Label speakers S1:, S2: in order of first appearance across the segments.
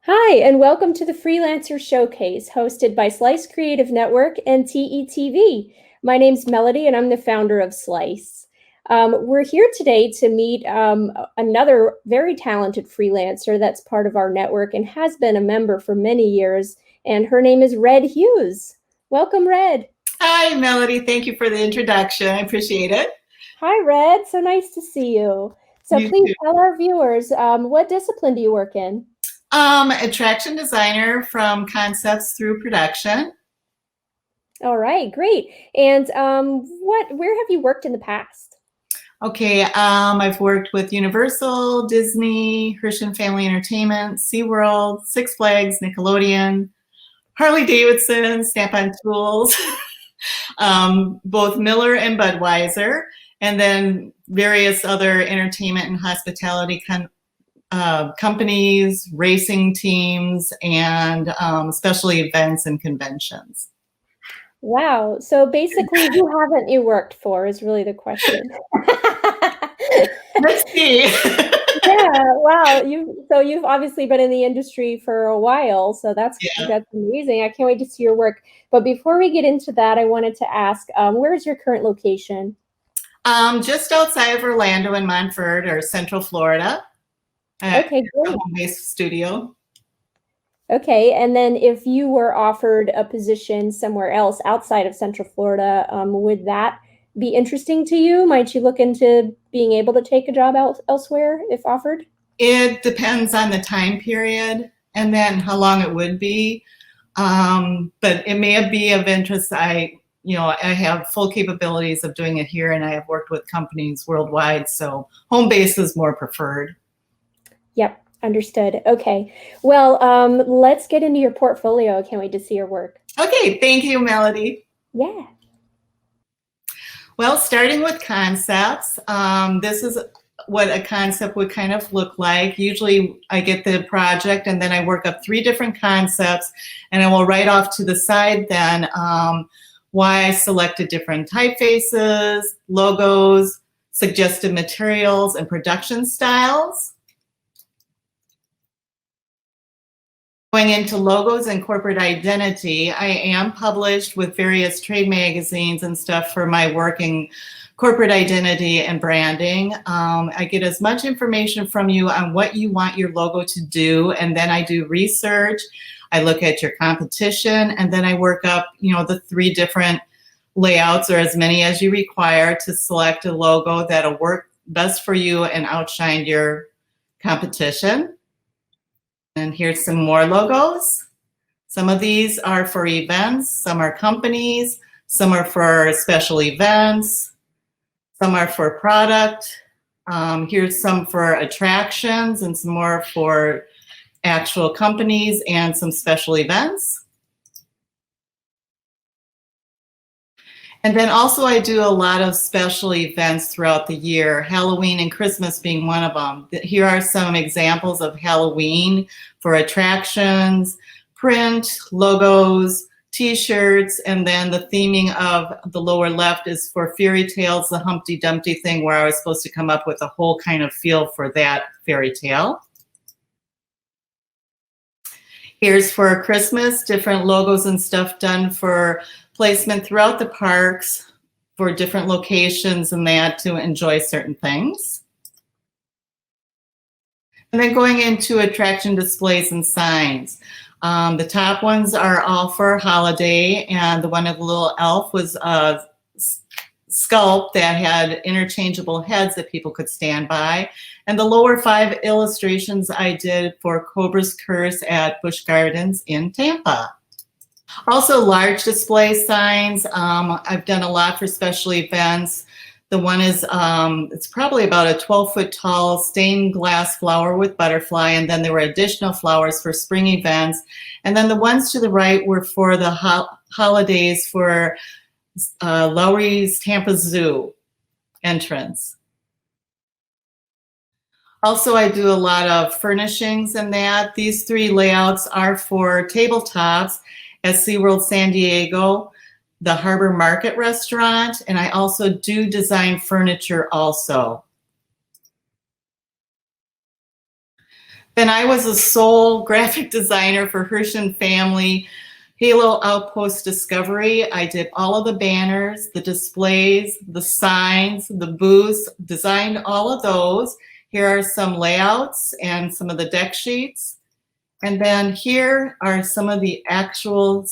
S1: Hi, and welcome to the Freelancer Showcase, hosted by Slice Creative Network and TETV. My name's Melody, and I'm the founder of Slice. We're here today to meet another very talented freelancer that's part of our network and has been a member for many years, and her name is Red Hughes. Welcome, Red.
S2: Hi, Melody. Thank you for the introduction. I appreciate it.
S1: Hi, Red. So nice to see you. So
S2: You
S1: please
S2: too.
S1: tell our viewers, what discipline do you work in?
S2: Attraction designer from concepts through production.
S1: All right, great. And where have you worked in the past?
S2: Okay, I've worked with Universal, Disney, Hirsch and Family Entertainment, SeaWorld, Six Flags, Nickelodeon, Harley Davidson, Snap-on Tools, both Miller and Budweiser, and then various other entertainment and hospitality companies, racing teams, and special events and conventions.
S1: Wow. So basically, who haven't you worked for is really the question.
S2: Let's see.
S1: Yeah, wow. You've obviously been in the industry for a while, so that's
S2: Yeah.
S1: that's amazing. I can't wait to see your work. But before we get into that, I wanted to ask, where is your current location?
S2: Just outside of Orlando in Montford or Central Florida at
S1: Okay,
S2: a
S1: great.
S2: home-based studio.
S1: Okay, and then if you were offered a position somewhere else outside of Central Florida, would that be interesting to you? Might you look into being able to take a job elsewhere if offered?
S2: It depends on the time period and then how long it would be. But it may be of interest. I have full capabilities of doing it here, and I have worked with companies worldwide, so home base is more preferred.
S1: Yep, understood. Okay. Well, let's get into your portfolio. I can't wait to see your work.
S2: Okay, thank you, Melody.
S1: Yeah.
S2: Well, starting with concepts, this is what a concept would kind of look like. Usually I get the project and then I work up 3 different concepts, and I will write off to the side then why I selected different typefaces, logos, suggested materials, and production styles. Going into logos and corporate identity, I am published with various trade magazines and stuff for my work in corporate identity and branding. I get as much information from you on what you want your logo to do, and then I do research. I look at your competition, and then I work up, the 3 different layouts, or as many as you require, to select a logo that'll work best for you and outshine your competition. And here's some more logos. Some of these are for events, some are companies, some are for special events, some are for product. Here's some for attractions and some more for actual companies and some special events. And then also I do a lot of special events throughout the year, Halloween and Christmas being one of them. Here are some examples of Halloween for attractions, print, logos, t-shirts, and then the theming of the lower left is for fairy tales, the Humpty Dumpty thing, where I was supposed to come up with a whole kind of feel for that fairy tale. Here's for Christmas, different logos and stuff done for placement throughout the parks for different locations and that to enjoy certain things. And then going into attraction displays and signs. The top ones are all for holiday, and the one of the little elf was a sculpt that had interchangeable heads that people could stand by. And the lower 5 illustrations I did for Cobra's Curse at Busch Gardens in Tampa. Also large display signs. I've done a lot for special events. The one is, it's probably about a 12-foot tall stained glass flower with butterfly, and then there were additional flowers for spring events. And then the ones to the right were for the holidays for Lowry's Tampa Zoo entrance. Also, I do a lot of furnishings and that. These 3 layouts are for tabletops at SeaWorld San Diego, the Harbor Market restaurant, and I also do design furniture also. Then I was a sole graphic designer for Hirsch and Family Halo Outpost Discovery. I did all of the banners, the displays, the signs, the booths, designed all of those. Here are some layouts and some of the deck sheets. And then here are some of the actual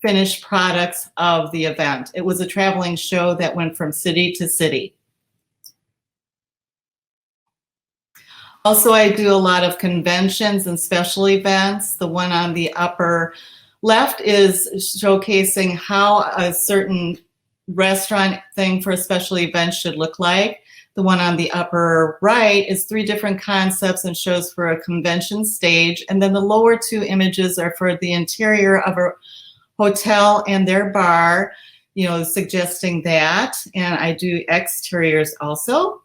S2: finished products of the event. It was a traveling show that went from city to city. Also, I do a lot of conventions and special events. The one on the upper left is showcasing how a certain restaurant thing for a special event should look like. The one on the upper right is 3 different concepts and shows for a convention stage. And then the lower 2 images are for the interior of a hotel and their bar, you know, suggesting that. And I do exteriors also.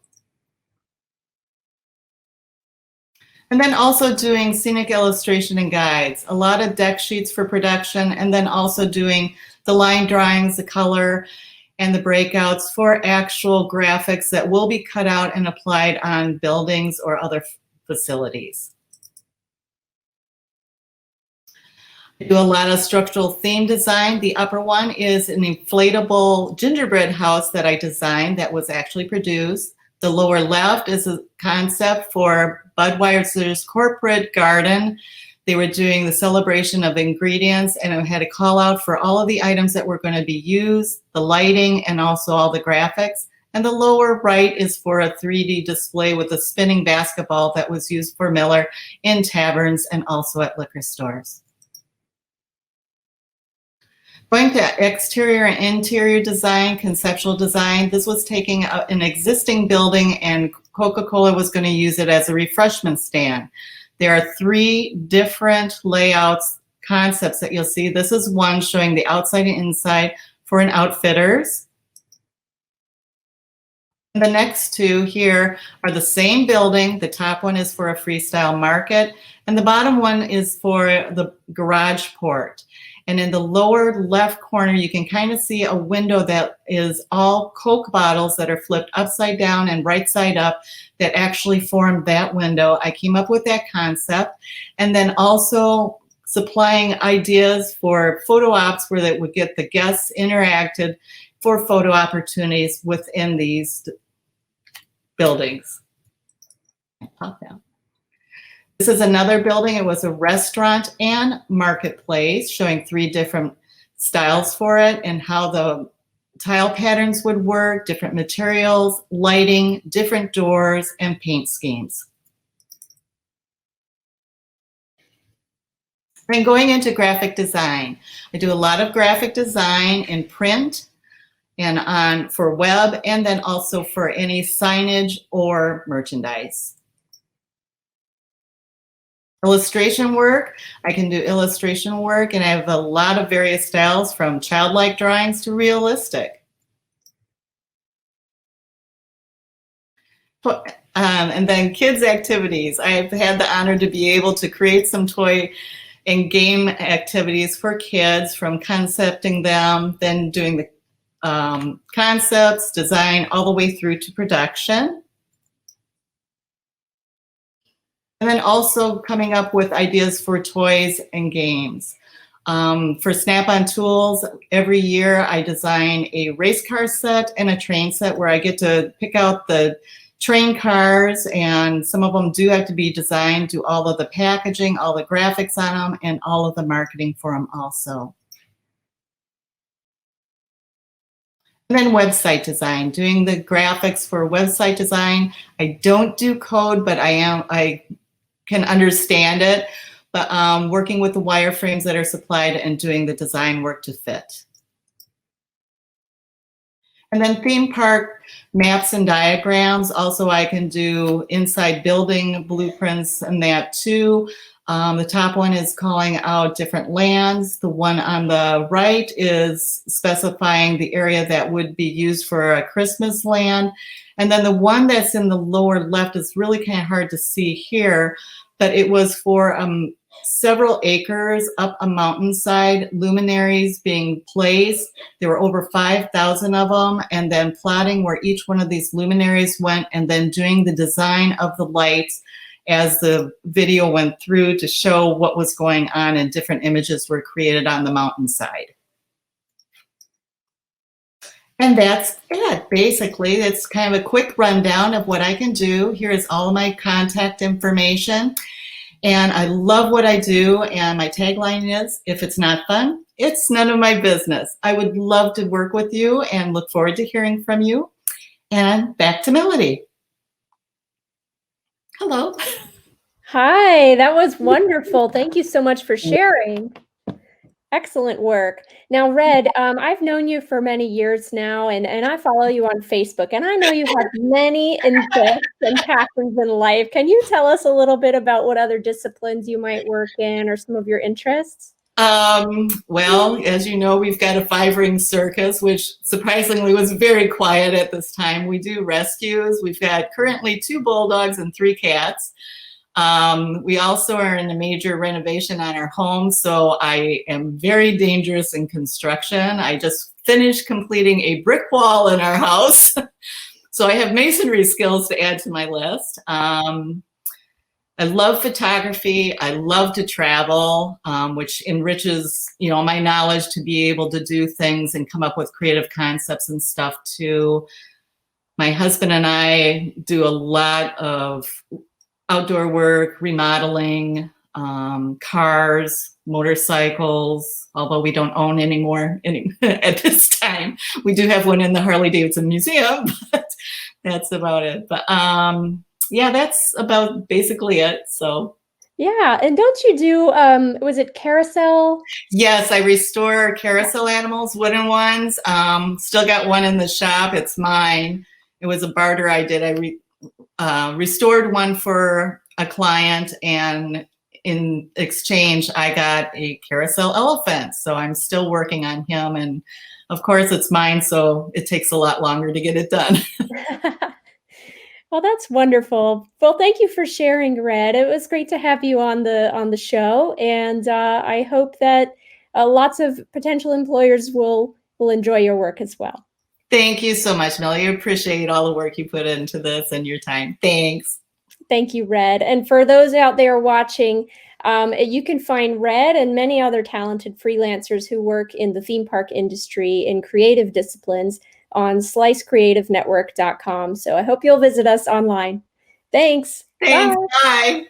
S2: And then also doing scenic illustration and guides, a lot of deck sheets for production, and then also doing the line drawings, the color, and the breakouts for actual graphics that will be cut out and applied on buildings or other facilities. I do a lot of structural theme design. The upper one is an inflatable gingerbread house that I designed that was actually produced. The lower left is a concept for Budweiser's corporate garden. They were doing the celebration of ingredients, and I had a call out for all of the items that were going to be used, the lighting, and also all the graphics. And the lower right is for a 3D display with a spinning basketball that was used for Miller in taverns and also at liquor stores. Going to exterior and interior design, conceptual design. This was taking an existing building and Coca-Cola was going to use it as a refreshment stand. There are 3 different layouts, concepts that you'll see. This is one showing the outside and inside for an Outfitters. And the next 2 here are the same building. The top one is for a freestyle market, and the bottom one is for the garage port. And in the lower left corner, you can kind of see a window that is all Coke bottles that are flipped upside down and right side up that actually formed that window. I came up with that concept. And then also supplying ideas for photo ops where they would get the guests interacted for photo opportunities within these buildings. Pop down. This is another building. It was a restaurant and marketplace showing 3 different styles for it and how the tile patterns would work, different materials, lighting, different doors, and paint schemes. And going into graphic design, I do a lot of graphic design in print and for web, and then also for any signage or merchandise. Illustration work, I can do illustration work, and I have a lot of various styles from childlike drawings to realistic. And then kids activities. I've had the honor to be able to create some toy and game activities for kids, from concepting them, then doing the concepts, design, all the way through to production. And then also coming up with ideas for toys and games. For Snap-on Tools, every year I design a race car set and a train set where I get to pick out the train cars, and some of them do have to be designed, do all of the packaging, all the graphics on them, and all of the marketing for them also. And then website design, doing the graphics for website design. I don't do code, but I can understand it, but working with the wireframes that are supplied and doing the design work to fit. And then theme park maps and diagrams. Also, I can do inside building blueprints and that too. The top one is calling out different lands. The one on the right is specifying the area that would be used for a Christmas land. And then the one that's in the lower left is really kind of hard to see here, but it was for several acres up a mountainside, luminaries being placed. There were over 5,000 of them, and then plotting where each one of these luminaries went, and then doing the design of the lights as the video went through to show what was going on, and different images were created on the mountainside. And that's it, basically. It's kind of a quick rundown of what I can do. Here is all of my contact information. And I love what I do, and my tagline is, if it's not fun, it's none of my business. I would love to work with you and look forward to hearing from you. And back to Melody. Hello.
S1: Hi, that was wonderful. Thank you so much for sharing. Excellent work. Now, Red, I've known you for many years now, and I follow you on Facebook, and I know you have many interests and passions in life. Can you tell us a little bit about what other disciplines you might work in or some of your interests?
S2: Well, as you know, we've got a 5-ring circus, which surprisingly was very quiet at this time. We do rescues. We've got currently 2 bulldogs and 3 cats. We also are in a major renovation on our home, so I am very dangerous in construction. I just finished completing a brick wall in our house. So I have masonry skills to add to my list. I love photography. I love to travel, which enriches, my knowledge to be able to do things and come up with creative concepts and stuff too. My husband and I do a lot of outdoor work, remodeling, cars, motorcycles, although we don't own anymore at this time. We do have one in the Harley-Davidson Museum, but that's about it. But yeah, that's about basically it. So
S1: yeah, and don't you do, was it carousel?
S2: yes, I restore carousel animals, wooden ones. Still got one in the shop. It's mine. It was a barter I did. I restored one for a client, and in exchange, I got a carousel elephant. So I'm still working on him. And of course, it's mine, so it takes a lot longer to get it done.
S1: Well, that's wonderful. Well, thank you for sharing, Red. It was great to have you on the show, and I hope that lots of potential employers will enjoy your work as well.
S2: Thank you so much, Melly. I appreciate all the work you put into this and your time. Thanks.
S1: Thank you, Red. And for those out there watching, you can find Red and many other talented freelancers who work in the theme park industry in creative disciplines on slicecreativenetwork.com. So I hope you'll visit us online. Thanks.
S2: Thanks.
S1: Bye.
S2: Bye.